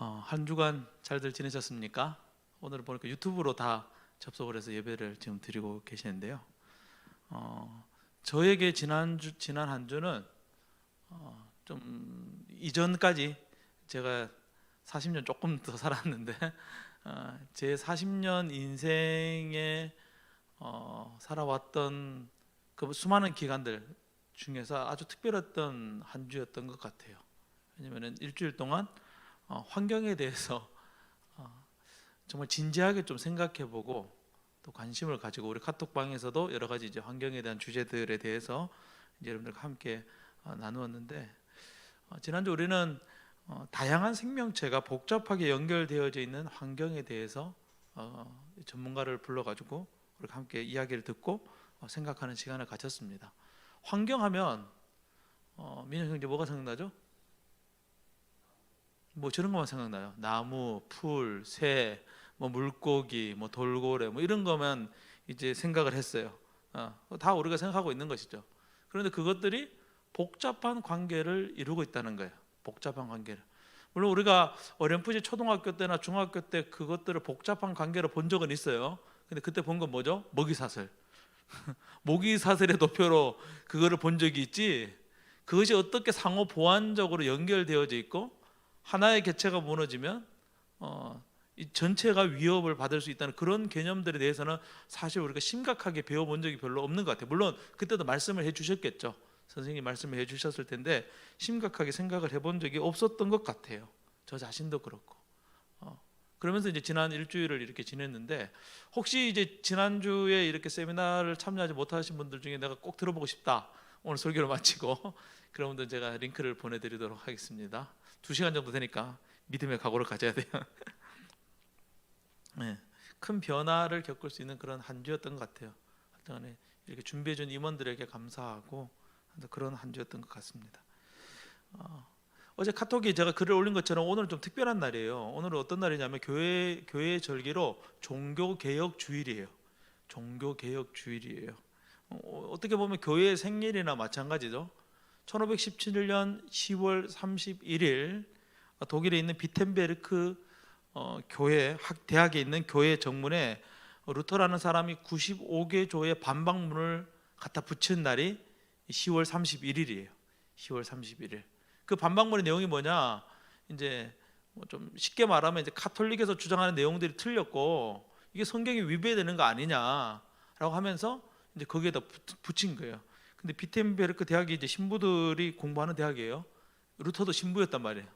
한 주간 잘들 지내셨습니까? 오늘 보니까 유튜브로 다 접속을 해서 예배를 지금 드리고 계시는데요. 저에게 지난 한 주는 좀 이전까지 제가 40년 조금 더 살았는데 제 40년 인생에 살아왔던 그 수많은 기간들 중에서 아주 특별했던 한 주였던 것 같아요. 왜냐하면 일주일 동안 환경에 대해서 정말 진지하게 좀 생각해보고 또 관심을 가지고 우리 카톡방에서도 여러 가지 이제 환경에 대한 주제들에 대해서 이제 여러분들과 함께 나누었는데 지난주 우리는 다양한 생명체가 복잡하게 연결되어져 있는 환경에 대해서 전문가를 불러가지고 우리가 함께 이야기를 듣고 생각하는 시간을 가졌습니다. 환경하면 민현 형제 뭐가 생각나죠? 뭐 저런 것만 생각나요. 나무, 풀, 새, 뭐 물고기, 뭐 돌고래, 뭐 이런 거만 이제 생각을 했어요. 다 우리가 생각하고 있는 것이죠. 그런데 그것들이 복잡한 관계를 이루고 있다는 거예요. 복잡한 관계를. 물론 우리가 어렴풋이 초등학교 때나 중학교 때 그것들을 복잡한 관계로 본 적은 있어요. 근데 그때 본 건 뭐죠? 먹이사슬. 먹이사슬의 도표로 그거를 본 적이 있지. 그것이 어떻게 상호 보완적으로 연결되어져 있고 하나의 개체가 무너지면 이 전체가 위협을 받을 수 있다는 그런 개념들에 대해서는 사실 우리가 심각하게 배워본 적이 별로 없는 것 같아요. 물론 그때도 말씀을 해주셨겠죠. 선생님이 말씀을 해주셨을 텐데 심각하게 생각을 해본 적이 없었던 것 같아요. 저 자신도 그렇고. 그러면서 이제 지난 일주일을 이렇게 지냈는데 혹시 이제 지난주에 이렇게 세미나를 참여하지 못하신 분들 중에 내가 꼭 들어보고 싶다. 오늘 설교를 마치고 그런 분들 제가 링크를 보내드리도록 하겠습니다. 2시간 정도 되니까 믿음의 각오를 가져야 돼요. 네, 큰 변화를 겪을 수 있는 그런 한 주였던 것 같아요. 하여튼 이렇게 준비해준 임원들에게 감사하고 그런 한 주였던 것 같습니다. 어제 카톡에 제가 글을 올린 것처럼 오늘은 좀 특별한 날이에요. 오늘은 어떤 날이냐면 교회의 절기로 종교개혁 주일이에요. 종교개혁 주일이에요. 어떻게 보면 교회의 생일이나 마찬가지죠. 1517년 10월 31일 독일에 있는 비텐베르크 교회 대학에 있는 교회 정문에 루터라는 사람이 95개 조의 반박문을 갖다 붙인 날이 10월 31일이에요. 10월 31일. 그 반박문의 내용이 뭐냐? 이제 좀 쉽게 말하면 이제 카톨릭에서 주장하는 내용들이 틀렸고 이게 성경에 위배되는 거 아니냐라고 하면서 이제 거기에다 붙인 거예요. 근데 비텐베르크 대학이 이제 신부들이 공부하는 대학이에요. 루터도 신부였단 말이에요.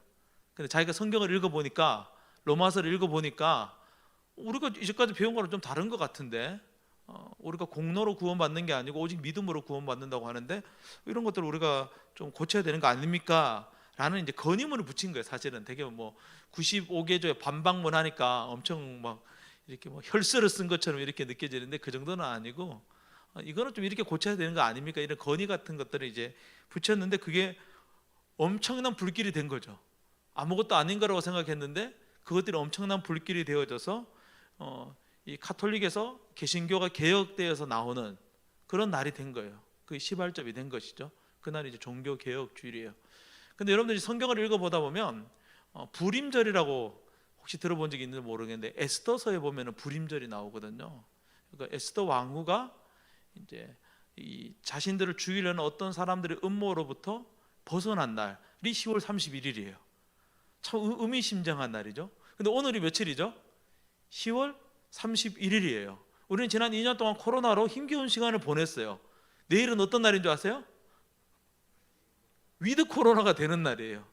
근데 자기가 성경을 읽어보니까 로마서를 읽어보니까 우리가 이제까지 배운 거랑 좀 다른 것 같은데 우리가 공로로 구원받는 게 아니고 오직 믿음으로 구원받는다고 하는데 이런 것들을 우리가 좀 고쳐야 되는 거 아닙니까? 라는 이제 건의문을 붙인 거예요. 사실은 되게 뭐 95개조의 반박문 하니까 엄청 막 이렇게 뭐 혈서를 쓴 것처럼 이렇게 느껴지는데 그 정도는 아니고 이거는 좀 이렇게 고쳐야 되는 거 아닙니까? 이런 건의 같은 것들을 이제 붙였는데 그게 엄청난 불길이 된 거죠. 아무것도 아닌 거라고 생각했는데 그것들이 엄청난 불길이 되어져서 이 카톨릭에서 개신교가 개혁되어서 나오는 그런 날이 된 거예요. 그게 시발점이 된 것이죠. 그날이 이제 종교 개혁 주일이에요. 근데 여러분들이 성경을 읽어보다 보면 불임절이라고 혹시 들어본 적이 있는지 모르겠는데 에스더서에 보면은 불임절이 나오거든요. 그러니까 에스더 왕후가 이제 이 자신들을 죽이려는 어떤 사람들의 음모로부터 벗어난 날이 10월 31일이에요. 참 의미심장한 날이죠. 근데 오늘이 며칠이죠? 10월 31일이에요. 우리는 지난 2년 동안 코로나로 힘겨운 시간을 보냈어요. 내일은 어떤 날인 줄 아세요? 위드 코로나가 되는 날이에요.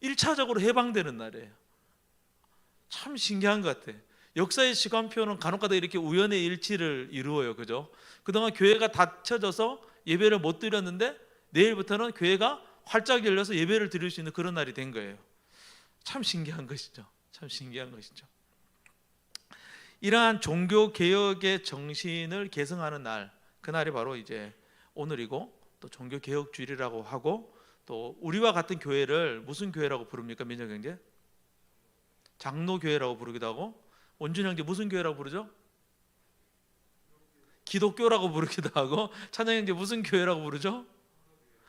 1차적으로 해방되는 날이에요. 참 신기한 것 같아요. 역사의 시간표는 간혹가다 이렇게 우연의 일치를 이루어요. 그죠? 그동안 교회가 닫혀져서 예배를 못 드렸는데 내일부터는 교회가 활짝 열려서 예배를 드릴 수 있는 그런 날이 된 거예요. 참 신기한 것이죠. 참 신기한 것이죠. 이러한 종교 개혁의 정신을 계승하는 날, 그날이 바로 이제 오늘이고 또 종교 개혁 주일이라고 하고 또 우리와 같은 교회를 무슨 교회라고 부릅니까? 민정 형제? 장로교회라고 부르기도 하고 원준 형제 무슨 교회라고 부르죠? 기독교라고 부르기도 하고 찬양 형제 무슨 교회라고 부르죠?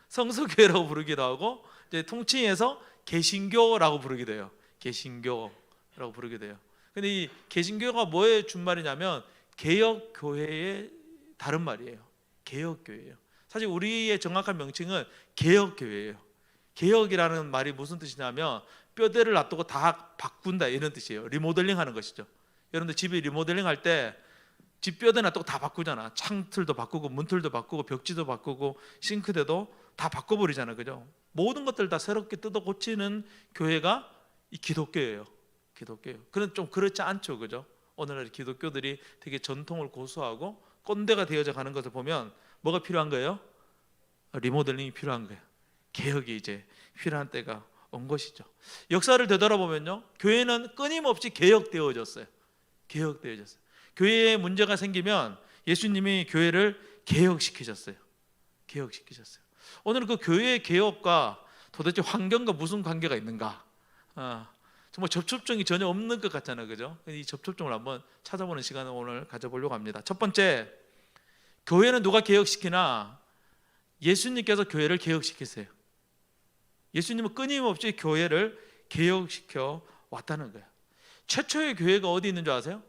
성서교회라고 부르기도 하고 이제 통칭해서 개신교라고 부르기도 해요. 개신교라고 부르게 돼요. 근데 이 개신교가 뭐의 준말이냐면 개혁교회의 다른 말이에요. 개혁교회예요. 사실 우리의 정확한 명칭은 개혁교회예요. 개혁이라는 말이 무슨 뜻이냐면 뼈대를 놔두고 다 바꾼다 이런 뜻이에요. 리모델링 하는 것이죠. 여러분들 집에 리모델링 할 때 집 뼈대 놔두고 다 바꾸잖아. 창틀도 바꾸고 문틀도 바꾸고 벽지도 바꾸고 싱크대도 다 바꿔버리잖아요. 그죠? 모든 것들 다 새롭게 뜯어 고치는 교회가 이 기독교예요. 기독교예요. 그런 좀 그렇지 않죠. 그죠? 오늘날 기독교들이 되게 전통을 고수하고 꼰대가 되어져 가는 것을 보면 뭐가 필요한 거예요? 리모델링이 필요한 거예요. 개혁이 이제 필요한 때가 온 것이죠. 역사를 되돌아보면요, 교회는 끊임없이 개혁되어졌어요. 개혁되어졌어요. 교회에 문제가 생기면 예수님이 교회를 개혁시키셨어요. 개혁시키셨어요. 오늘은 그 교회의 개혁과 도대체 환경과 무슨 관계가 있는가? 정말 접촉점이 전혀 없는 것 같잖아요. 그죠? 이 접촉점을 한번 찾아보는 시간을 오늘 가져보려고 합니다. 첫 번째, 교회는 누가 개혁시키나? 예수님께서 교회를 개혁시키세요. 예수님은 끊임없이 교회를 개혁시켜 왔다는 거예요. 최초의 교회가 어디 있는 줄 아세요?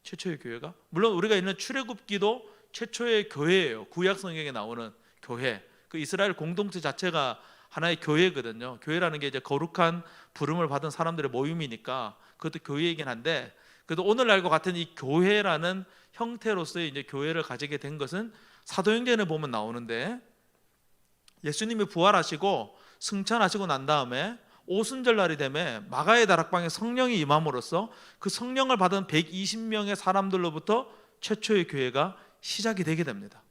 최초의 교회가? 물론 우리가 있는 출애굽기도 최초의 교회예요. 구약 성경에 나오는 교회. 그 이스라엘 공동체 자체가 하나의 교회거든요. 교회라는 게 이제 거룩한 부름을 받은 사람들의 모임이니까 그것도 교회이긴 한데, 그래도 오늘날과 같은 이 교회라는 형태로서의 이제 교회를 가지게 된 것은 사도행전에 보면 나오는데, 예수님이 부활하시고 승천하시고 난 다음에 오순절 날이 되매 마가의 다락방에 성령이 임함으로써 그 성령을 받은 120명의 사람들로부터 최초의 교회가 시작이 되게 됩니다.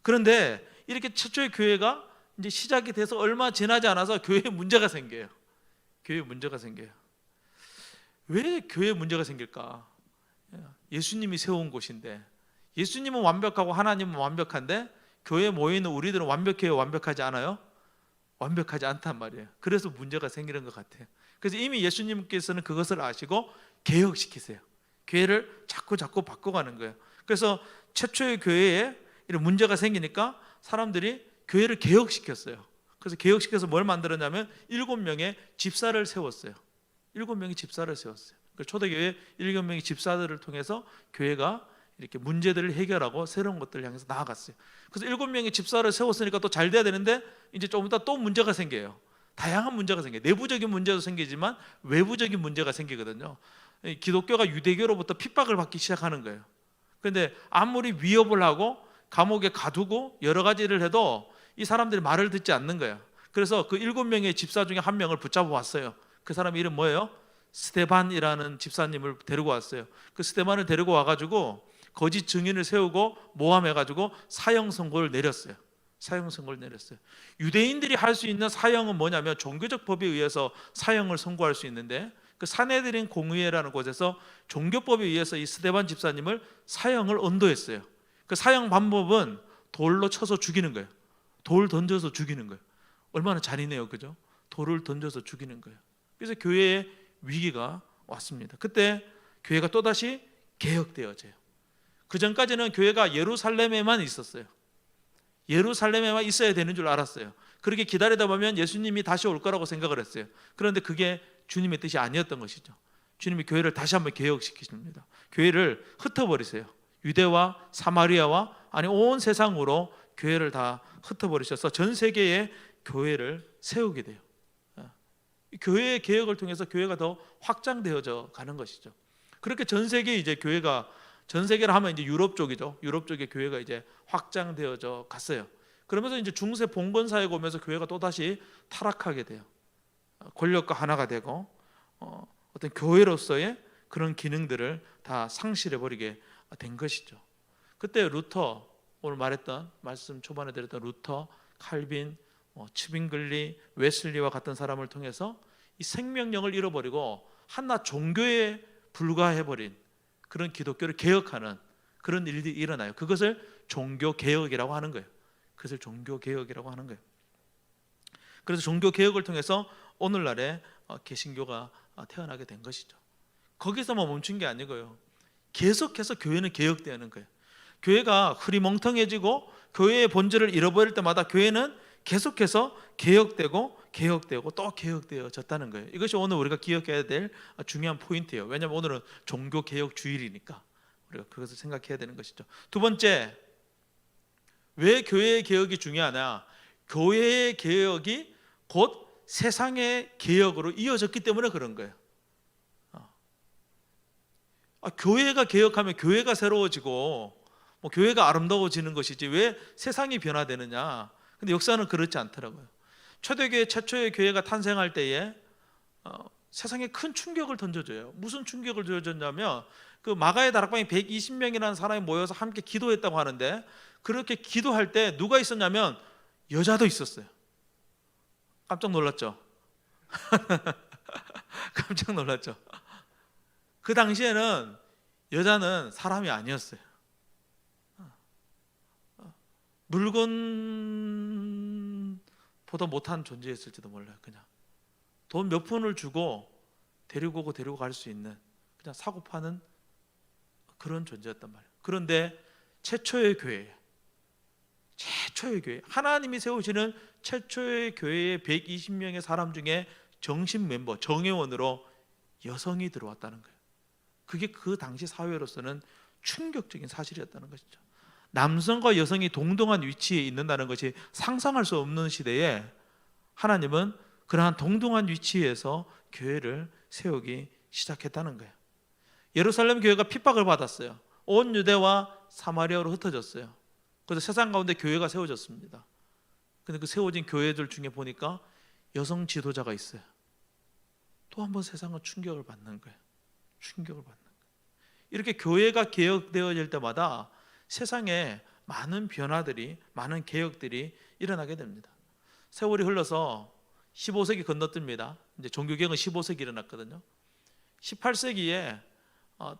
그런데 이렇게 최초의 교회가 이제 시작이 돼서 얼마 지나지 않아서 교회에 문제가 생겨요. 교회에 문제가 생겨요. 왜 교회에 문제가 생길까? 예수님이 세운 곳인데, 예수님은 완벽하고 하나님은 완벽한데 교회에 모여있는 우리들은 완벽해요? 완벽하지 않아요? 완벽하지 않단 말이에요. 그래서 문제가 생기는 것 같아요. 그래서 이미 예수님께서는 그것을 아시고 개혁시키세요. 교회를 자꾸 바꿔가는 거예요. 그래서 최초의 교회에 이런 문제가 생기니까 사람들이 교회를 개혁시켰어요. 그래서 개혁시켜서 뭘 만들었냐면 7명의 집사를 세웠어요. 7명의 집사를 세웠어요. 초대교회 7명의 집사들을 통해서 교회가 이렇게 문제들을 해결하고 새로운 것들을 향해서 나아갔어요. 그래서 7명의 집사를 세웠으니까 또 잘 돼야 되는데 이제 조금 이따 또 문제가 생겨요. 다양한 문제가 생겨요. 내부적인 문제도 생기지만 외부적인 문제가 생기거든요. 기독교가 유대교로부터 핍박을 받기 시작하는 거예요. 그런데 아무리 위협을 하고 감옥에 가두고 여러 가지를 해도 이 사람들이 말을 듣지 않는 거예요. 그래서 그 7명의 집사 중에 한 명을 붙잡아 왔어요. 그 사람 이름 뭐예요? 스데반이라는 집사님을 데리고 왔어요. 그 스데반을 데리고 와가지고 거짓 증인을 세우고 모함해가지고 사형 선고를 내렸어요. 사형 선고를 내렸어요. 유대인들이 할 수 있는 사형은 뭐냐면 종교적 법에 의해서 사형을 선고할 수 있는데, 그 사내들인 공의회라는 곳에서 종교법에 의해서 이 스데반 집사님을 사형을 언도했어요. 그 사형 방법은 돌로 쳐서 죽이는 거예요. 돌 던져서 죽이는 거예요. 얼마나 잔인해요, 그죠? 돌을 던져서 죽이는 거예요. 그래서 교회에 위기가 왔습니다. 그때 교회가 또다시 개혁되어져요. 그 전까지는 교회가 예루살렘에만 있었어요. 예루살렘에만 있어야 되는 줄 알았어요. 그렇게 기다리다 보면 예수님이 다시 올 거라고 생각을 했어요. 그런데 그게 주님의 뜻이 아니었던 것이죠. 주님이 교회를 다시 한번 개혁시키십니다. 교회를 흩어버리세요. 유대와 사마리아와 아니 온 세상으로 교회를 다 흩어버리셔서 전 세계에 교회를 세우게 돼요. 교회의 개혁을 통해서 교회가 더 확장되어져 가는 것이죠. 그렇게 전 세계 이제 교회가, 전 세계를 하면 이제 유럽 쪽이죠. 유럽 쪽의 교회가 이제 확장되어져 갔어요. 그러면서 이제 중세 봉건 사회가 오면서 교회가 또 다시 타락하게 돼요. 권력과 하나가 되고 어떤 교회로서의 그런 기능들을 다 상실해 버리게 된 것이죠. 그때 루터, 오늘 말했던 말씀 초반에 드렸던 루터, 칼빈, 츠빙글리, 웨슬리와 같은 사람을 통해서 이 생명력을 잃어버리고 한낱 종교에 불과해버린 그런 기독교를 개혁하는 그런 일들이 일어나요. 그것을 종교개혁이라고 하는 거예요. 그것을 종교개혁이라고 하는 거예요. 그래서 종교개혁을 통해서 오늘날의 개신교가 태어나게 된 것이죠. 거기서만 멈춘 게 아니고요, 계속해서 교회는 개혁되는 거예요. 교회가 흐리멍텅해지고 교회의 본질을 잃어버릴 때마다 교회는 계속해서 개혁되고 또 개혁되어졌다는 거예요. 이것이 오늘 우리가 기억해야 될 중요한 포인트예요. 왜냐하면 오늘은 종교개혁 주일이니까 우리가 그것을 생각해야 되는 것이죠. 두 번째, 왜 교회의 개혁이 중요하냐? 교회의 개혁이 곧 세상의 개혁으로 이어졌기 때문에 그런 거예요. 교회가 개혁하면 교회가 새로워지고 교회가 아름다워지는 것이지 왜 세상이 변화되느냐? 근데 역사는 그렇지 않더라고요. 초대교회 최초의 교회가 탄생할 때에 세상에 큰 충격을 던져줘요. 무슨 충격을 던져줬냐면 그 마가의 다락방에 120명이라는 사람이 모여서 함께 기도했다고 하는데, 그렇게 기도할 때 누가 있었냐면 여자도 있었어요. 깜짝 놀랐죠? 깜짝 놀랐죠? 그 당시에는 여자는 사람이 아니었어요. 물건보다 못한 존재였을지도 몰라요. 그냥 돈 몇 푼을 주고 데리고 오고 데리고 갈 수 있는 그냥 사고 파는 그런 존재였단 말이에요. 그런데 최초의 교회, 하나님이 세우시는 최초의 교회의 120명의 사람 중에 정신 멤버, 정회원으로 여성이 들어왔다는 거예요. 그게 그 당시 사회로서는 충격적인 사실이었다는 것이죠. 남성과 여성이 동등한 위치에 있는다는 것이 상상할 수 없는 시대에 하나님은 그러한 동등한 위치에서 교회를 세우기 시작했다는 거예요. 예루살렘 교회가 핍박을 받았어요. 온 유대와 사마리아로 흩어졌어요. 그래서 세상 가운데 교회가 세워졌습니다. 근데 그 세워진 교회들 중에 보니까 여성 지도자가 있어요. 또 한 번 세상은 충격을 받는 거예요. 이렇게 교회가 개혁되어질 때마다 세상에 많은 변화들이, 많은 개혁들이 일어나게 됩니다. 세월이 흘러서 15세기 건너뜁니다. 이제 종교개혁은 15세기 일어났거든요. 18세기에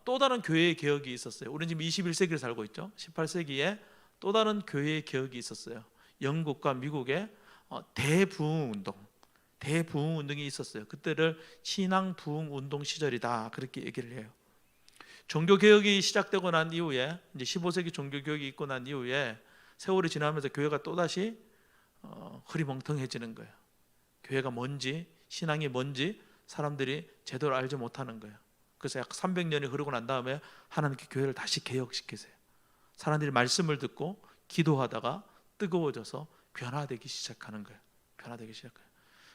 또 다른 교회의 개혁이 있었어요. 우리는 지금 21세기를 살고 있죠. 18세기에 또 다른 교회의 개혁이 있었어요. 영국과 미국의 대부흥운동이 있었어요. 그때를 신앙부흥운동 시절이다, 그렇게 얘기를 해요. 종교개혁이 시작되고 난 이후에, 이제 15세기 종교개혁이 있고 난 이후에 세월이 지나면서 교회가 또다시 흐리멍텅해지는 거예요. 교회가 뭔지, 신앙이 뭔지 사람들이 제대로 알지 못하는 거예요. 그래서 약 300년이 흐르고 난 다음에 하나님께 교회를 다시 개혁시키세요. 사람들이 말씀을 듣고 기도하다가 뜨거워져서 변화되기 시작하는 거예요.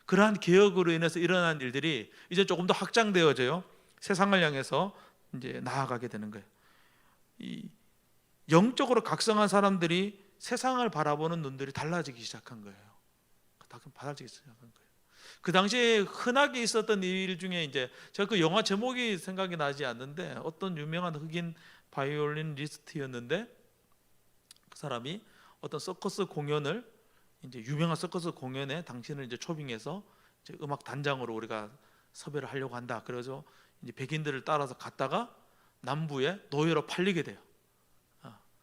그러한 개혁으로 인해서 일어난 일들이 이제 조금 더 확장되어져요. 세상을 향해서 이제 나아가게 되는 거예요. 이 영적으로 각성한 사람들이 세상을 바라보는 눈들이 달라지기 시작한 거예요. 그 당시에 흔하게 있었던 일 중에 이제 제가 그 영화 제목이 생각이 나지 않는데, 어떤 유명한 흑인 바이올리니스트였는데 그 사람이 어떤 서커스 공연을, 이제 유명한 서커스 공연에 당신을 이제 초빙해서 이제 음악 단장으로 우리가 섭외를 하려고 한다. 그래서 이제 백인들을 따라서 갔다가 남부에 노예로 팔리게 돼요.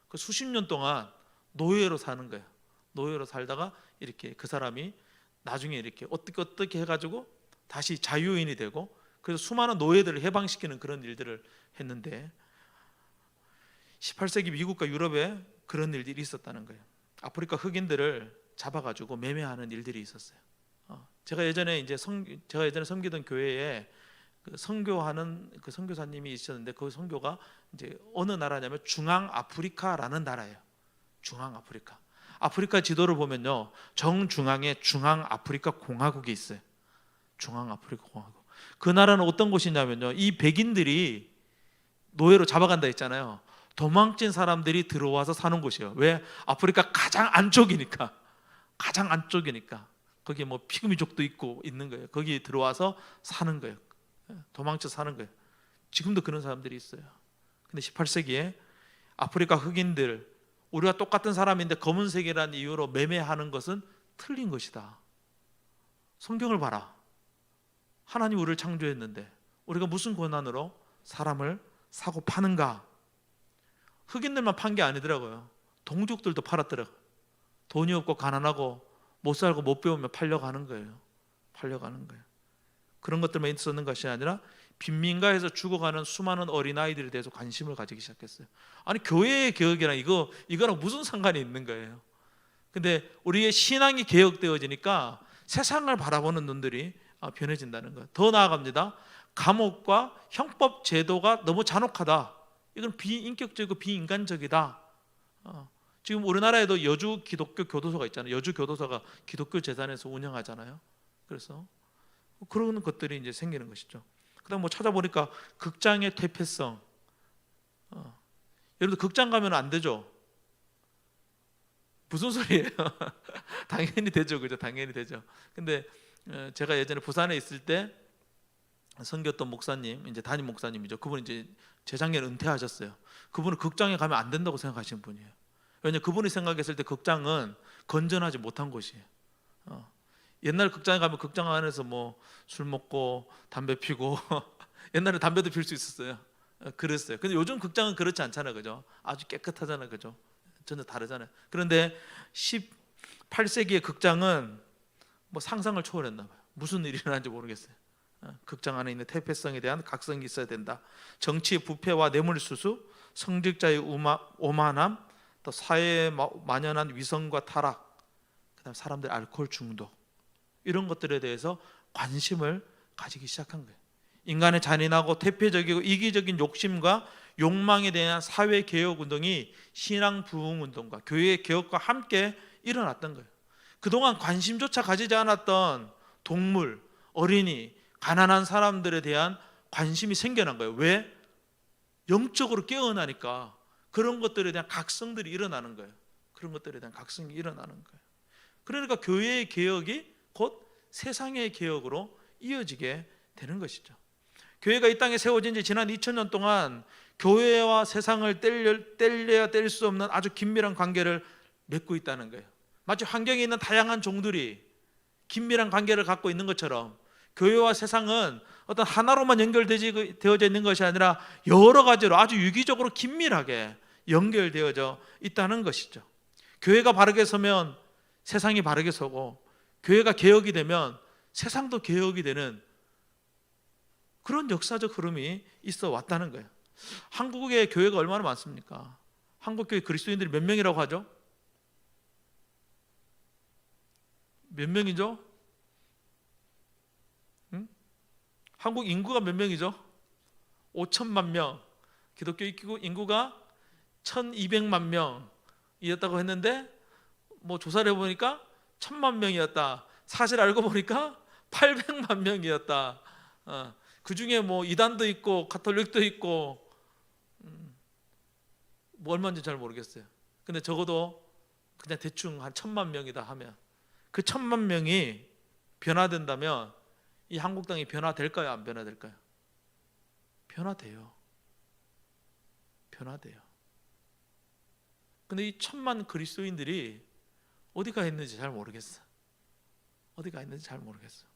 그 수십 년 동안 노예로 사는 거예요. 노예로 살다가 이렇게 그 사람이 나중에 이렇게 어떻게 해가지고 다시 자유인이 되고, 그래서 수많은 노예들을 해방시키는 그런 일들을 했는데, 18세기 미국과 유럽에 그런 일들이 있었다는 거예요. 아프리카 흑인들을 잡아가지고 매매하는 일들이 있었어요. 제가 예전에 섬기던 교회에 그 선교하는 그 선교사님이 있었는데, 그 선교가 이제 어느 나라냐면 중앙아프리카라는 나라예요. 중앙아프리카. 아프리카 지도를 보면요, 정중앙에 중앙아프리카 공화국이 있어요. 중앙아프리카 공화국. 그 나라는 어떤 곳이냐면요, 이 백인들이 노예로 잡아간다 했잖아요. 도망친 사람들이 들어와서 사는 곳이에요. 왜? 아프리카 가장 안쪽이니까. 거기에 뭐 피그미족도 있고 있는 거예요. 거기 들어와서 사는 거예요. 도망쳐 사는 거예요. 지금도 그런 사람들이 있어요. 근데 18세기에 아프리카 흑인들, 우리가 똑같은 사람인데 검은색이라는 이유로 매매하는 것은 틀린 것이다. 성경을 봐라. 하나님 우리를 창조했는데 우리가 무슨 권한으로 사람을 사고 파는가? 흑인들만 판 게 아니더라고요. 동족들도 팔았더라고요. 돈이 없고 가난하고 못 살고 못 배우면 팔려가는 거예요. 그런 것들만 있었는 것이 아니라 빈민가에서 죽어가는 수많은 어린아이들에 대해서 관심을 가지기 시작했어요. 아니, 교회의 개혁이랑 이거랑 무슨 상관이 있는 거예요? 근데 우리의 신앙이 개혁되어지니까 세상을 바라보는 눈들이 변해진다는 거예요. 더 나아갑니다. 감옥과 형법 제도가 너무 잔혹하다. 이건 비인격적이고 비인간적이다. 지금 우리나라에도 여주 기독교 교도소가 있잖아요. 여주 교도소가 기독교 재단에서 운영하잖아요. 그래서 그런 것들이 이제 생기는 것이죠. 그다음 뭐 찾아보니까 극장의 퇴폐성. 여러분들 극장 가면 안 되죠? 무슨 소리예요? 당연히 되죠, 그죠? 당연히 되죠. 근데 제가 예전에 부산에 있을 때 섬겼던 목사님, 이제 담임 목사님이죠. 그분 이제 재작년에 은퇴하셨어요. 그분은 극장에 가면 안 된다고 생각하시는 분이에요. 왜냐하면 그분이 생각했을 때 극장은 건전하지 못한 곳이에요. 옛날 극장에 가면 극장 안에서 뭐 술 먹고 담배 피고 옛날에 담배도 필 수 있었어요. 그랬어요. 근데 요즘 극장은 그렇지 않잖아요, 그죠? 아주 깨끗하잖아요, 그죠? 전혀 다르잖아요. 그런데 18세기의 극장은 뭐 상상을 초월했나 봐요. 무슨 일이 일어나는지 모르겠어요. 극장 안에 있는 퇴폐성에 대한 각성이 있어야 된다. 정치의 부패와 뇌물수수, 성직자의 오만함, 또 사회에 만연한 위선과 타락, 그다음 사람들의 알코올 중독, 이런 것들에 대해서 관심을 가지기 시작한 거예요. 인간의 잔인하고 퇴폐적이고 이기적인 욕심과 욕망에 대한 사회 개혁 운동이 신앙 부흥 운동과 교회의 개혁과 함께 일어났던 거예요. 그동안 관심조차 가지지 않았던 동물, 어린이, 가난한 사람들에 대한 관심이 생겨난 거예요. 왜? 영적으로 깨어나니까 그런 것들에 대한 각성들이 일어나는 거예요. 그런 것들에 대한 각성이 일어나는 거예요. 그러니까 교회의 개혁이 곧 세상의 개혁으로 이어지게 되는 것이죠. 교회가 이 땅에 세워진 지 지난 2000년 동안 교회와 세상을 뗄래야 뗄 수 없는 아주 긴밀한 관계를 맺고 있다는 거예요. 마치 환경에 있는 다양한 종들이 긴밀한 관계를 갖고 있는 것처럼 교회와 세상은 어떤 하나로만 연결되어져 있는 것이 아니라 여러 가지로 아주 유기적으로 긴밀하게 연결되어져 있다는 것이죠. 교회가 바르게 서면 세상이 바르게 서고, 교회가 개혁이 되면 세상도 개혁이 되는 그런 역사적 흐름이 있어 왔다는 거예요. 한국의 교회가 얼마나 많습니까? 한국 교회 그리스도인들이 몇 명이라고 하죠? 몇 명이죠? 응? 한국 인구가 몇 명이죠? 5천만 명. 기독교 인구가 1200만 명이었다고 했는데 뭐 조사를 해보니까 1000만 명이었다. 사실 알고 보니까 800만 명이었다. 그 중에 뭐 이단도 있고 가톨릭도 있고 뭐 얼마인지 잘 모르겠어요. 근데 적어도 그냥 대충 한 1000만 명이다 하면 그 1000만 명이 변화된다면 이 한국 땅이 변화될까요? 안 변화될까요? 변화돼요. 변화돼요. 근데 이 1000만 그리스도인들이 어디가 있는지 잘 모르겠어. 어디가 있는지 잘 모르겠어.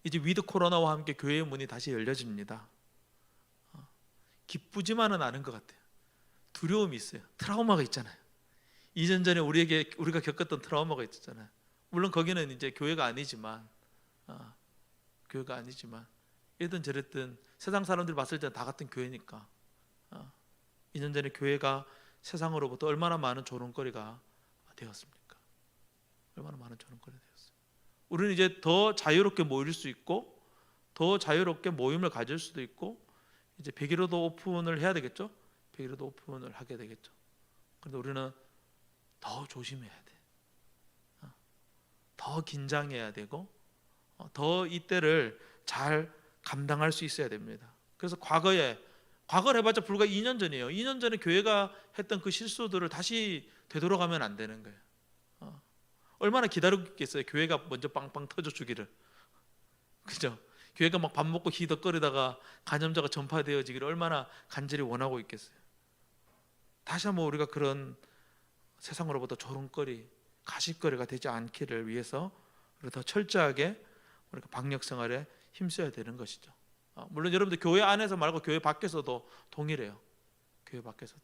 이제 위드 코로나와 함께 교회의 문이 다시 열려집니다. 기쁘지만은 않은 것 같아요. 두려움이 있어요. 트라우마가 있잖아요. 2년 전에 우리가 겪었던 트라우마가 있었잖아요. 물론 거기는 이제 교회가 아니지만 이랬든 저랬든 세상 사람들이 봤을 때는 다 같은 교회니까 2년 전에 교회가 세상으로부터 얼마나 많은 조롱거리가 되었습니까? 얼마나 많은 조롱거리가 되었어요. 우리는 이제 더 자유롭게 모일 수 있고 더 자유롭게 모임을 가질 수도 있고 이제 100일로도 오픈을 해야 되겠죠? 100일로도 오픈을 하게 되겠죠. 그런데 우리는 더 조심해야 돼. 더 긴장해야 되고 더 이때를 잘 감당할 수 있어야 됩니다. 그래서 과거를 해봤자 불과 2년 전이에요. 2년 전에 교회가 했던 그 실수들을 다시 되돌아가면 안 되는 거예요. 얼마나 기다리고 있겠어요. 교회가 먼저 빵빵 터져주기를. 그죠? 교회가 막 밥 먹고 히덕거리다가 감염자가 전파되어지기를 얼마나 간절히 원하고 있겠어요. 다시 한번 우리가 그런 세상으로부터 조롱거리, 가십거리가 되지 않기를 위해서 우리가 더 철저하게 우리가 방역 생활에 힘써야 되는 것이죠. 물론 여러분들 교회 안에서 말고 교회 밖에서도 동일해요. 교회 밖에서도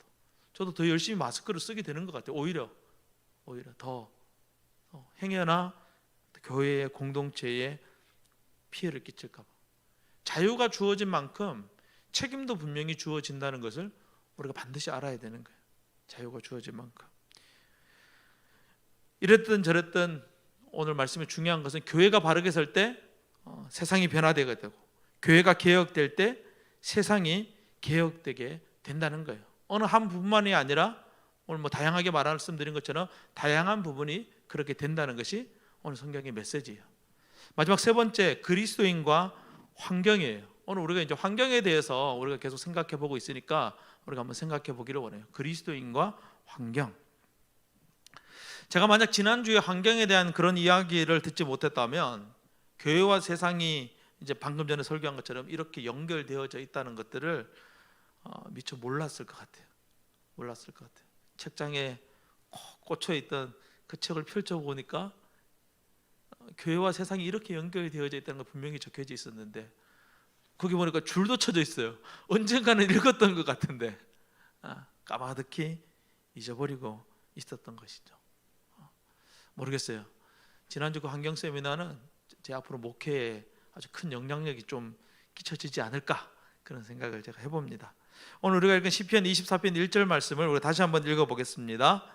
저도 더 열심히 마스크를 쓰게 되는 것 같아요. 오히려 더 행여나 교회의 공동체에 피해를 끼칠까 봐. 자유가 주어진 만큼 책임도 분명히 주어진다는 것을 우리가 반드시 알아야 되는 거예요. 자유가 주어진 만큼. 이랬든 저랬든 오늘 말씀의 중요한 것은 교회가 바르게 설 때 세상이 변화되게 되고, 교회가 개혁될 때 세상이 개혁되게 된다는 거예요. 어느 한 부분만이 아니라 오늘 다양하게 말씀드린 것처럼 다양한 부분이 그렇게 된다는 것이 오늘 성경의 메시지예요. 마지막 세 번째, 그리스도인과 환경이에요. 오늘 우리가 이제 환경에 대해서 우리가 계속 생각해 보고 있으니까 우리가 한번 생각해 보기를 원해요. 그리스도인과 환경. 제가 만약 지난주에 환경에 대한 그런 이야기를 듣지 못했다면 교회와 세상이 이제 방금 전에 설교한 것처럼 이렇게 연결되어져 있다는 것들을 미처 몰랐을 것 같아요. 몰랐을 것 같아요. 책장에 꽂혀 있던 그 책을 펼쳐 보니까 교회와 세상이 이렇게 연결되어져 있다는 거 분명히 적혀져 있었는데, 거기 보니까 줄도 쳐져 있어요. 언젠가는 읽었던 것 같은데 까마득히 잊어버리고 있었던 것이죠. 모르겠어요. 지난주 그 환경 세미나는 제 앞으로 목회에 아주 큰 영향력이 좀 끼쳐지지 않을까, 그런 생각을 제가 해봅니다. 오늘 우리가 읽은 시편 24편 1절 말씀을 우리가 다시 한번 읽어보겠습니다.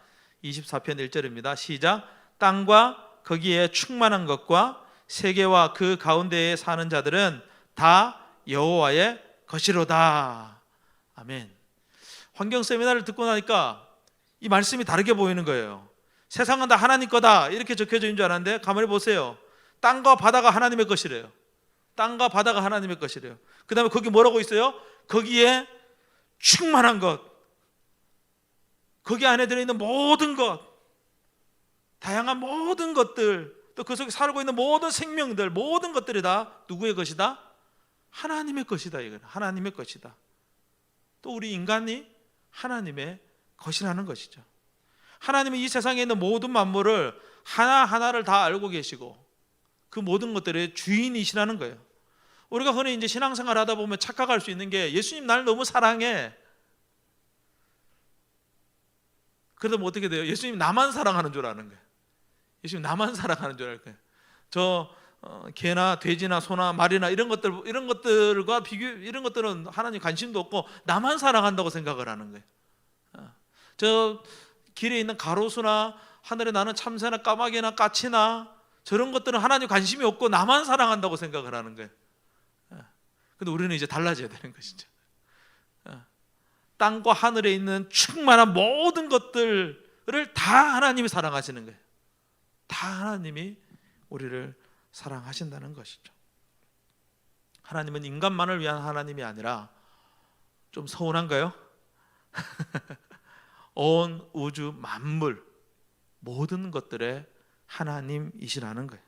24편 1절입니다. 시작. 땅과 거기에 충만한 것과 세계와 그 가운데에 사는 자들은 다 여호와의 것이로다. 아멘. 환경 세미나를 듣고 나니까 이 말씀이 다르게 보이는 거예요. 세상은 다 하나님 거다 이렇게 적혀져 있는 줄 알았는데, 가만히 보세요. 땅과 바다가 하나님의 것이래요. 땅과 바다가 하나님의 것이래요. 그 다음에 거기 뭐라고 있어요? 거기에 충만한 것, 거기 안에 들어있는 모든 것, 다양한 모든 것들, 또 그 속에 살고 있는 모든 생명들, 모든 것들이 다 누구의 것이다? 하나님의 것이다. 이거는 하나님의 것이다. 또 우리 인간이 하나님의 것이라는 것이죠. 하나님은 이 세상에 있는 모든 만물을 하나하나를 다 알고 계시고 그 모든 것들의 주인이시라는 거예요. 우리가 흔히 이제 신앙생활 하다 보면 착각할 수 있는 게, 예수님 나를 너무 사랑해. 그러다 어떻게 돼요? 예수님 나만 사랑하는 줄 아는 거예요. 예수님 나만 사랑하는 줄 알 거예요. 저 개나 돼지나 소나 말이나 이런 것들과 비교, 이런 것들은 하나님 관심도 없고 나만 사랑한다고 생각을 하는 거예요. 저 길에 있는 가로수나 하늘에 나는 참새나 까마귀나 까치나 저런 것들은 하나님 관심이 없고 나만 사랑한다고 생각을 하는 거예요. 근데 우리는 이제 달라져야 되는 것이죠. 땅과 하늘에 있는 충만한 모든 것들을 다 하나님이 사랑하시는 거예요. 다 하나님이 우리를 사랑하신다는 것이죠. 하나님은 인간만을 위한 하나님이 아니라, 좀 서운한가요? 온 우주 만물 모든 것들의 하나님이시라는 거예요.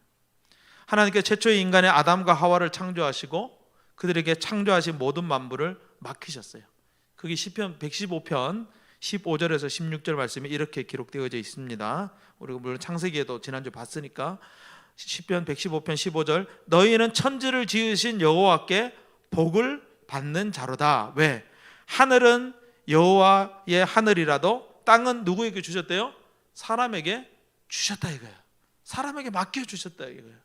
하나님께서 최초의 인간의 아담과 하와를 창조하시고 그들에게 창조하신 모든 만물을 맡기셨어요. 그게 시편 115편 15절에서 16절 말씀이 이렇게 기록되어져 있습니다. 우리가 물론 창세기에도 지난주 봤으니까, 시편 115편 15절, 너희는 천지를 지으신 여호와께 복을 받는 자로다. 왜? 하늘은 여호와의 하늘이라도 땅은 누구에게 주셨대요? 사람에게 주셨다 이거예요. 사람에게 맡겨주셨다 이거예요.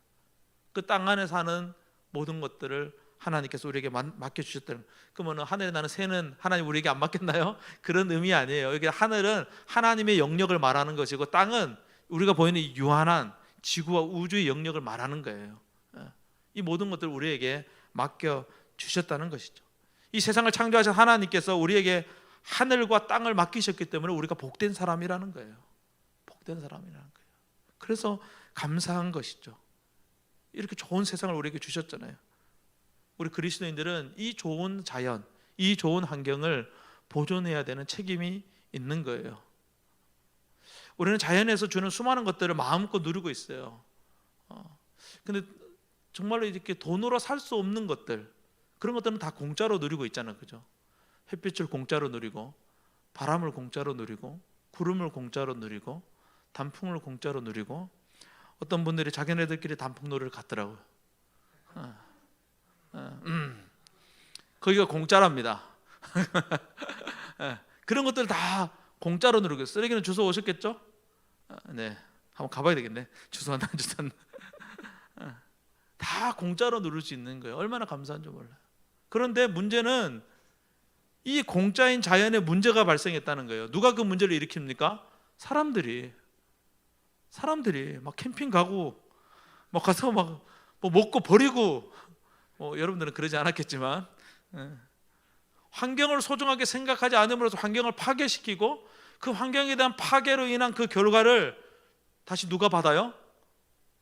그 땅 안에 사는 모든 것들을 하나님께서 우리에게 맡겨주셨다는. 그러면 하늘에 나는 새는 하나님 우리에게 안 맡겼나요? 그런 의미 아니에요. 여기 하늘은 하나님의 영역을 말하는 것이고, 땅은 우리가 보이는 유한한 지구와 우주의 영역을 말하는 거예요. 이 모든 것들을 우리에게 맡겨주셨다는 것이죠. 이 세상을 창조하신 하나님께서 우리에게 하늘과 땅을 맡기셨기 때문에 우리가 복된 사람이라는 거예요. 복된 사람이라는 거예요. 그래서 감사한 것이죠. 이렇게 좋은 세상을 우리에게 주셨잖아요. 우리 그리스도인들은 이 좋은 자연, 이 좋은 환경을 보존해야 되는 책임이 있는 거예요. 우리는 자연에서 주는 수많은 것들을 마음껏 누리고 있어요. 근데 정말로 이렇게 돈으로 살 수 없는 것들, 그런 것들은 다 공짜로 누리고 있잖아요. 그죠? 햇빛을 공짜로 누리고, 바람을 공짜로 누리고, 구름을 공짜로 누리고, 단풍을 공짜로 누리고, 어떤 분들이 자기네들끼리 단풍놀이를 갔더라고요. 거기가 공짜랍니다. 그런 것들 다 공짜로 누리고, 쓰레기는 주워 오셨겠죠? 네, 한번 가봐야 되겠네. 주워왔나 안 주웠나. 다 공짜로 누릴 수 있는 거예요. 얼마나 감사한 줄 몰라요. 그런데 문제는 이 공짜인 자연에 문제가 발생했다는 거예요. 누가 그 문제를 일으킵니까? 사람들이. 사람들이 막 캠핑 가고 막 가서 막 뭐 먹고 버리고, 여러분들은 그러지 않았겠지만, 환경을 소중하게 생각하지 않음으로써 환경을 파괴시키고, 그 환경에 대한 파괴로 인한 그 결과를 다시 누가 받아요?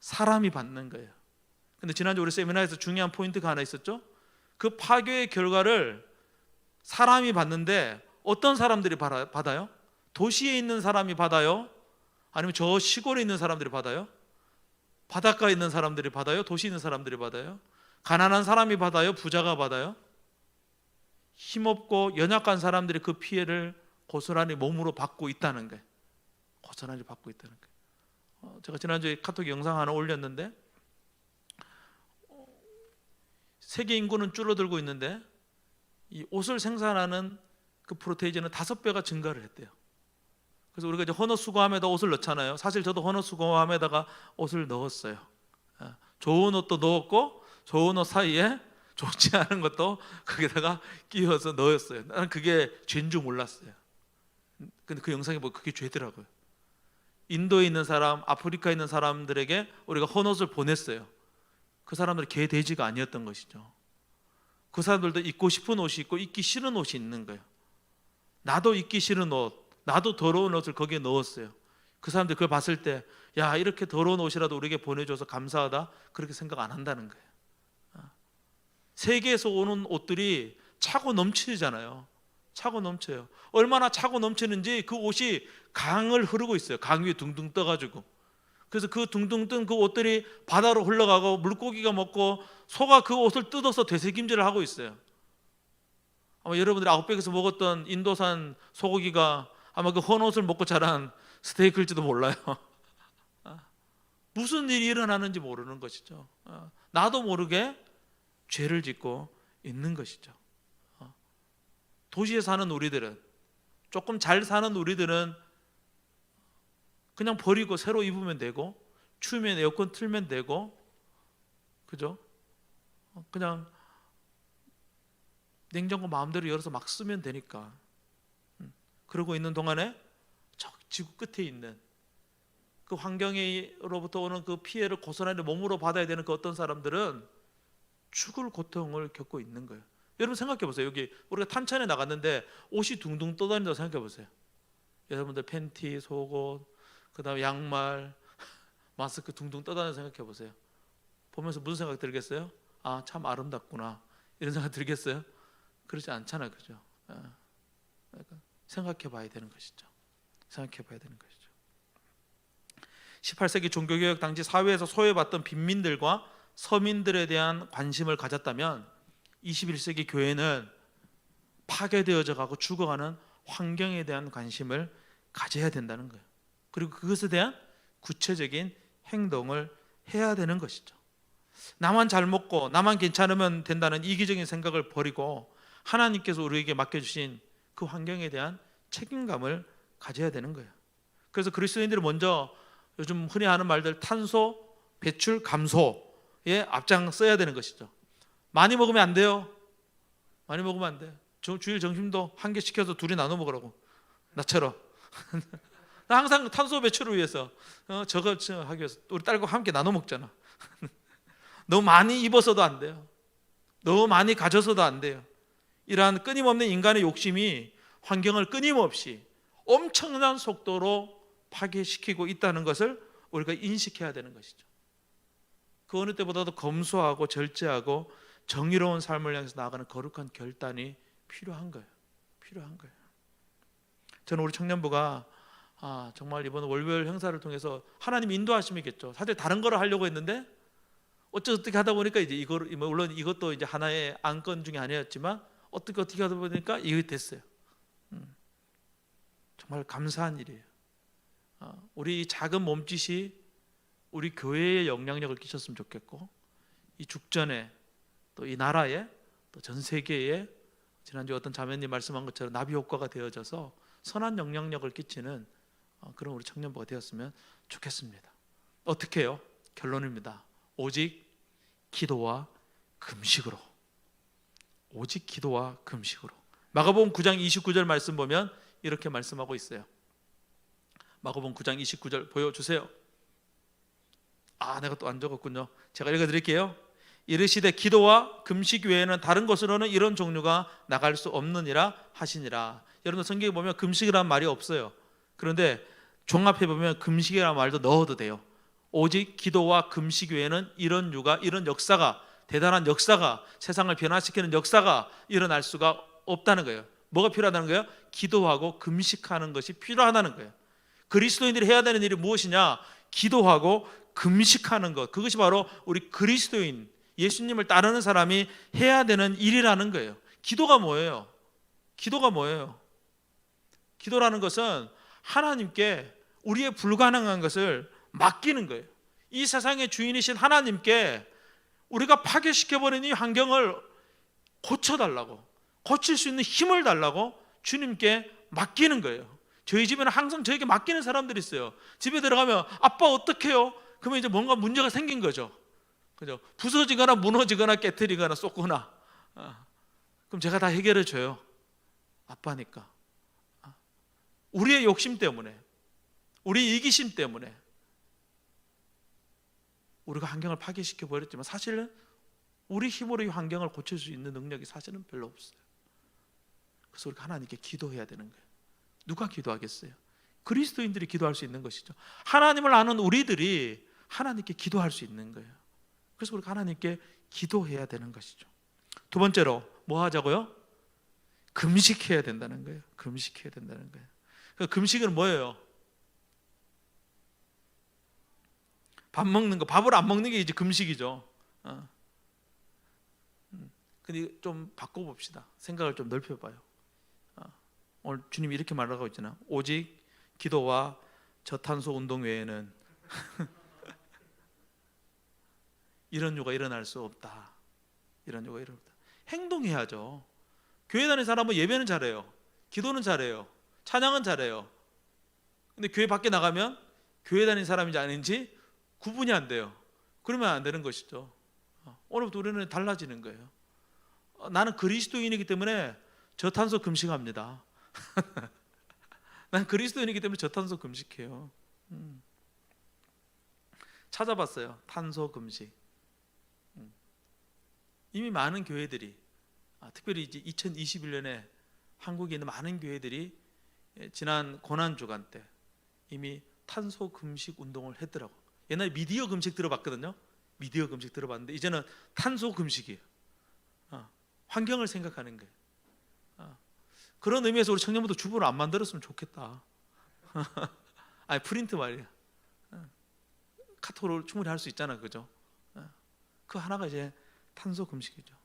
사람이 받는 거예요. 근데 지난주 우리 세미나에서 중요한 포인트가 하나 있었죠. 그 파괴의 결과를 사람이 받는데 어떤 사람들이 받아요? 도시에 있는 사람이 받아요? 아니면 저 시골에 있는 사람들이 받아요? 바닷가에 있는 사람들이 받아요? 도시에 있는 사람들이 받아요? 가난한 사람이 받아요? 부자가 받아요? 힘없고 연약한 사람들이 그 피해를 고스란히 몸으로 받고 있다는 거예요. 고스란히 받고 있다는 거예요. 제가 지난주에 카톡 영상 하나 올렸는데, 세계 인구는 줄어들고 있는데 이 옷을 생산하는 그 프로테이지는 5배가 증가를 했대요. 그래서 우리가 이제 헌옷 수거함에다 옷을 넣잖아요. 사실 저도 헌옷 수거함에다가 옷을 넣었어요. 좋은 옷도 넣었고 좋은 옷 사이에 좋지 않은 것도 거기다가 끼워서 넣었어요. 나는 그게 죄인 줄 몰랐어요. 근데 그 영상에 보면 그게 죄더라고요. 인도에 있는 사람, 아프리카에 있는 사람들에게 우리가 헌옷을 보냈어요. 그 사람들이 개돼지가 아니었던 것이죠. 그 사람들도 입고 싶은 옷이 있고 입기 싫은 옷이 있는 거예요. 나도 입기 싫은 옷, 나도 더러운 옷을 거기에 넣었어요. 그 사람들 그걸 봤을 때, 야, 이렇게 더러운 옷이라도 우리에게 보내줘서 감사하다, 그렇게 생각 안 한다는 거예요. 세계에서 오는 옷들이 차고 넘치잖아요. 차고 넘쳐요. 얼마나 차고 넘치는지 그 옷이 강을 흐르고 있어요. 강 위에 둥둥 떠가지고. 그래서 그 둥둥 뜬 그 옷들이 바다로 흘러가고 물고기가 먹고 소가 그 옷을 뜯어서 되새김질을 하고 있어요. 아마 여러분들이 아웃백에서 먹었던 인도산 소고기가 아마 그 헌옷을 먹고 자란 스테이크일지도 몰라요. 무슨 일이 일어나는지 모르는 것이죠. 나도 모르게 죄를 짓고 있는 것이죠. 도시에 사는 우리들은, 조금 잘 사는 우리들은 그냥 버리고 새로 입으면 되고, 추우면 에어컨 틀면 되고, 그죠? 그냥 냉장고 마음대로 열어서 막 쓰면 되니까. 그러고 있는 동안에 저 지구 끝에 있는 그 환경으로부터 오는 그 피해를 고스란히 몸으로 받아야 되는 그 어떤 사람들은 죽을 고통을 겪고 있는 거예요. 여러분 생각해 보세요. 여기 우리가 탄천에 나갔는데 옷이 둥둥 떠다닌다고 생각해 보세요. 여러분들 팬티, 속옷, 그다음에 양말, 마스크 둥둥 떠다니는 생각해 보세요. 보면서 무슨 생각 들겠어요? 아, 참 아름답구나, 이런 생각 들겠어요? 그렇지 않잖아요, 그죠? 그러니까 생각해 봐야 되는 것이죠. 생각해 봐야 되는 것이죠. 18세기 종교개혁 당시 사회에서 소외받던 빈민들과 서민들에 대한 관심을 가졌다면 21세기 교회는 파괴되어져 가고 죽어가는 환경에 대한 관심을 가져야 된다는 거예요. 그리고 그것에 대한 구체적인 행동을 해야 되는 것이죠. 나만 잘 먹고 나만 괜찮으면 된다는 이기적인 생각을 버리고 하나님께서 우리에게 맡겨주신 그 환경에 대한 책임감을 가져야 되는 거예요. 그래서 그리스도인들이 먼저 요즘 흔히 하는 말들 탄소 배출 감소에 앞장서야 되는 것이죠. 많이 먹으면 안 돼요. 많이 먹으면 안 돼요. 주일 점심도 한 개 시켜서 둘이 나눠 먹으라고, 나처럼. 나 항상 탄소 배출을 위해서 저거 하기 위해서 우리 딸과 함께 나눠 먹잖아. 너무 많이 입어서도 안 돼요. 너무 많이 가져서도 안 돼요. 이러한 끊임없는 인간의 욕심이 환경을 끊임없이 엄청난 속도로 파괴시키고 있다는 것을 우리가 인식해야 되는 것이죠. 그 어느 때보다도 검소하고 절제하고 정의로운 삶을 향해서 나아가는 거룩한 결단이 필요한 거예요. 필요한 거예요. 저는 우리 청년부가 정말 이번 월별 행사를 통해서 하나님 인도하심이겠죠. 사실 다른 거를 하려고 했는데 어떻게 하다 보니까 이제 물론 이것도 이제 하나의 안건 중에 하나였지만 어떻게 하다 보니까 이게 됐어요. 정말 감사한 일이에요. 우리 작은 몸짓이 우리 교회에 영향력을 끼쳤으면 좋겠고, 이 죽전에 또 이 나라에 또 전 세계에 지난주 어떤 자매님 말씀한 것처럼 나비 효과가 되어져서 선한 영향력을 끼치는 그런 우리 청년부가 되었으면 좋겠습니다. 어떻게 해요? 결론입니다. 오직 기도와 금식으로. 오직 기도와 금식으로. 마가복음 9장 29절 말씀 보면 이렇게 말씀하고 있어요. 마가복음 9장 29절 보여주세요. 내가 또 안 적었군요. 제가 읽어드릴게요. 이르시되 기도와 금식 외에는 다른 곳으로는 이런 종류가 나갈 수 없느니라 하시니라. 여러분 성경에 보면 금식이라는 말이 없어요. 그런데 종합해 보면 금식이라는 말도 넣어도 돼요. 오직 기도와 금식 외에는 이런 유가, 이런 역사가, 대단한 역사가, 세상을 변화시키는 역사가 일어날 수가 없다는 거예요. 뭐가 필요하다는 거예요? 기도하고 금식하는 것이 필요하다는 거예요. 그리스도인들이 해야 되는 일이 무엇이냐? 기도하고 금식하는 것. 그것이 바로 우리 그리스도인, 예수님을 따르는 사람이 해야 되는 일이라는 거예요. 기도가 뭐예요? 기도가 뭐예요? 기도라는 것은 하나님께 우리의 불가능한 것을 맡기는 거예요. 이 세상의 주인이신 하나님께 우리가 파괴시켜버린 이 환경을 고쳐달라고, 고칠 수 있는 힘을 달라고 주님께 맡기는 거예요. 저희 집에는 항상 저에게 맡기는 사람들이 있어요. 집에 들어가면 아빠 어떡해요? 그러면 이제 뭔가 문제가 생긴 거죠. 그죠? 부서지거나 무너지거나 깨트리거나 쏟거나. 그럼 제가 다 해결해 줘요. 아빠니까. 우리의 욕심 때문에, 우리 이기심 때문에 우리가 환경을 파괴시켜 버렸지만 사실은 우리 힘으로 이 환경을 고칠 수 있는 능력이 사실은 별로 없어요. 그래서 우리가 하나님께 기도해야 되는 거예요. 누가 기도하겠어요? 그리스도인들이 기도할 수 있는 것이죠. 하나님을 아는 우리들이 하나님께 기도할 수 있는 거예요. 그래서 우리가 하나님께 기도해야 되는 것이죠. 두 번째로 뭐 하자고요? 금식해야 된다는 거예요. 금식해야 된다는 거예요. 금식은 뭐예요? 밥 먹는 거, 밥을 안 먹는 게 이제 금식이죠. 근데 좀 바꿔봅시다. 생각을 좀 넓혀봐요. 오늘 주님이 이렇게 말하고 있잖아요. 오직 기도와 저탄소 운동 외에는 이런 유가 일어날 수 없다. 이런 유가 일어날 수 없다. 행동해야죠. 교회 다니는 사람은 예배는 잘해요. 기도는 잘해요. 찬양은 잘해요. 근데 교회 밖에 나가면 교회 다니는 사람인지 아닌지 구분이 안 돼요. 그러면 안 되는 것이죠. 오늘부터 우리는 달라지는 거예요. 나는 그리스도인이기 때문에 저탄소 금식합니다. 난 그리스도인이기 때문에 저탄소 금식해요. 찾아봤어요. 탄소 금식. 이미 많은 교회들이, 특별히 이제 2021년에 한국에 있는 많은 교회들이 지난 고난주간 때 이미 탄소 금식 운동을 했더라고. 옛날에 미디어 금식 들어봤거든요. 미디어 금식 들어봤는데 이제는 탄소 금식이에요. 환경을 생각하는 거예요. 그런 의미에서 우리 청년부도 주부를 안 만들었으면 좋겠다. 아니 프린트 말이야. 카톡으로 충분히 할 수 있잖아, 그죠? 그 하나가 이제 탄소 금식이죠.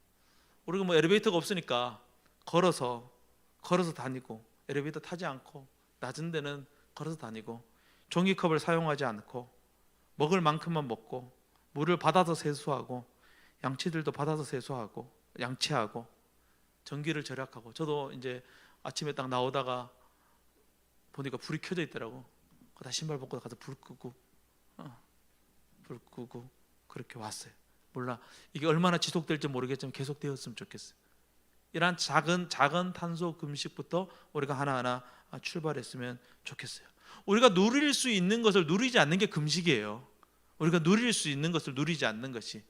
우리가 뭐 엘리베이터가 없으니까 걸어서 다니고, 엘리베이터 타지 않고 낮은 데는 걸어서 다니고, 종이컵을 사용하지 않고 먹을 만큼만 먹고, 물을 받아서 세수하고, 양치들도 받아서 세수하고, 양치하고, 전기를 절약하고. 저도 이제 아침에 딱 나오다가 보니까 불이 켜져 있더라고. 다 신발 벗고 가서 불 끄고 그렇게 왔어요. 몰라 이게 얼마나 지속될지 모르겠지만 계속되었으면 좋겠어요. 이러한 작은 탄소 금식부터 우리가 하나하나 출발했으면 좋겠어요. 우리가 누릴 수 있는 것을 누리지 않는 게 금식이에요. 우리가 누릴 수 있는 것을 누리지 않는 것이.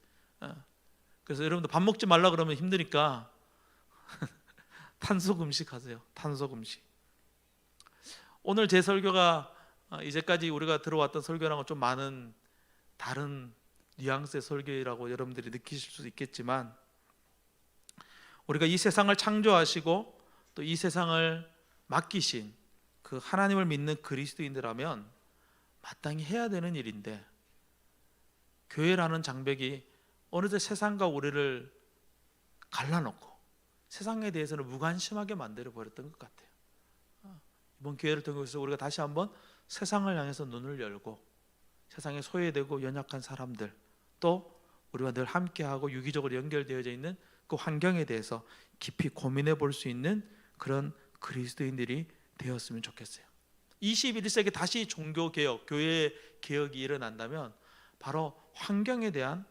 그래서 여러분들 밥 먹지 말라 그러면 힘드니까 탄소 금식하세요. 탄소 금식. 오늘 제 설교가 이제까지 우리가 들어왔던 설교랑은 좀 많은 다른 뉘앙스의 설교라고 여러분들이 느끼실 수 있겠지만, 우리가 이 세상을 창조하시고 또 이 세상을 맡기신 그 하나님을 믿는 그리스도인들라면 마땅히 해야 되는 일인데, 교회라는 장벽이 어느새 세상과 우리를 갈라놓고 세상에 대해서는 무관심하게 만들어 버렸던 것 같아요. 이번 기회를 통해서 우리가 다시 한번 세상을 향해서 눈을 열고, 세상에 소외되고 연약한 사람들, 또 우리와 늘 함께하고 유기적으로 연결되어져 있는 그 환경에 대해서 깊이 고민해 볼 수 있는 그런 그리스도인들이 되었으면 좋겠어요. 21세기 다시 종교개혁, 교회 개혁이 일어난다면 바로 환경에 대한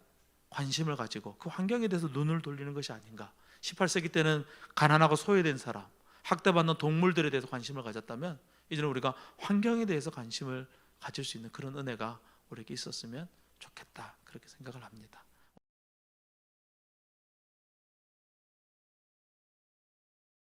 관심을 가지고 그 환경에 대해서 눈을 돌리는 것이 아닌가. 18세기 때는 가난하고 소외된 사람, 학대받는 동물들에 대해서 관심을 가졌다면 이제는 우리가 환경에 대해서 관심을 가질 수 있는 그런 은혜가 우리에게 있었으면 좋겠다 그렇게 생각을 합니다.